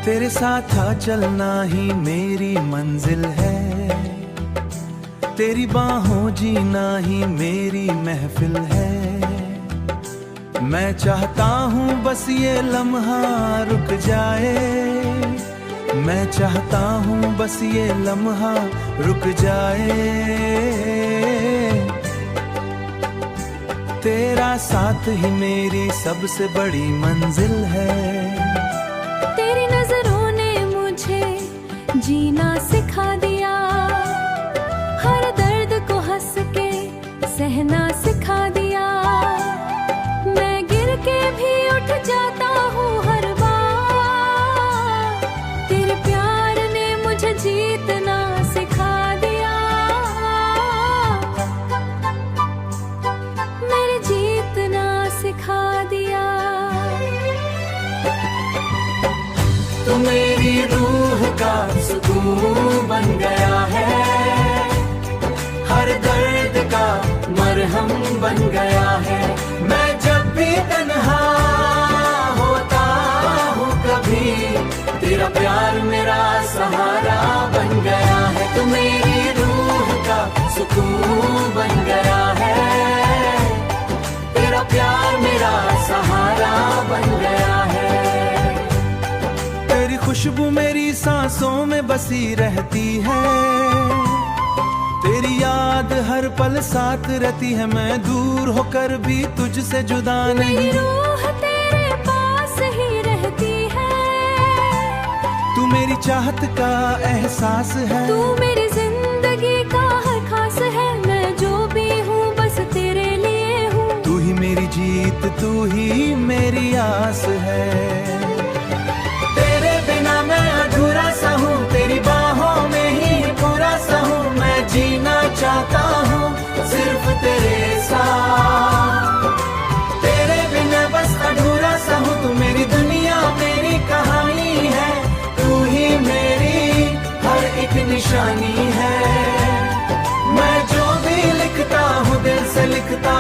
तेरे साथ चलना ही मेरी मंजिल है, तेरी बाहों जीना ही मेरी महफिल है। मैं चाहता हूँ बस ये लम्हा रुक जाए, मैं चाहता हूँ बस ये लम्हा रुक जाए। तेरा साथ ही मेरी सबसे बड़ी मंजिल है। तेरी नजरों ने मुझे जीना सिखा दिया, हर दर्द को हंस के सहना सिखा दिया। मैं गिर के भी उठ जाता हूँ हर बार, तेरे प्यार ने मुझे जीतना सिखा दिया, मेरे जीतना सिखा दिया। तू मेरी रूह का सुकून बन गया है, हर दर्द का मरहम बन गया है। मैं जब भी तन्हा होता हूँ कभी, तेरा प्यार मेरा सहारा बन गया है। तू मेरी रूह का सुकून बन गया है, तेरा प्यार मेरा सहारा बन गया है। तेरी खुशबू मेरी सांसों में बसी रहती है, तेरी याद हर पल साथ रहती है। मैं दूर होकर भी तुझसे जुदा नहीं, मेरी रूह तेरे पास ही रहती है। तू मेरी चाहत का एहसास है, तू मेरी जिंदगी का हर खास है। मैं जो भी हूँ बस तेरे लिए हूँ, तू ही मेरी जीत, तू ही मेरी आस है। तेरे बिना मैं अधूरा सा हूँ, तेरी बाहों में ही पूरा सा हूँ। मैं जीना चाहता हूँ सिर्फ तेरे साथ, तेरे बिना बस अधूरा सा हूँ। तू मेरी दुनिया मेरी कहानी है, तू ही मेरी हर एक निशानी है। मैं जो भी लिखता हूँ दिल से लिखता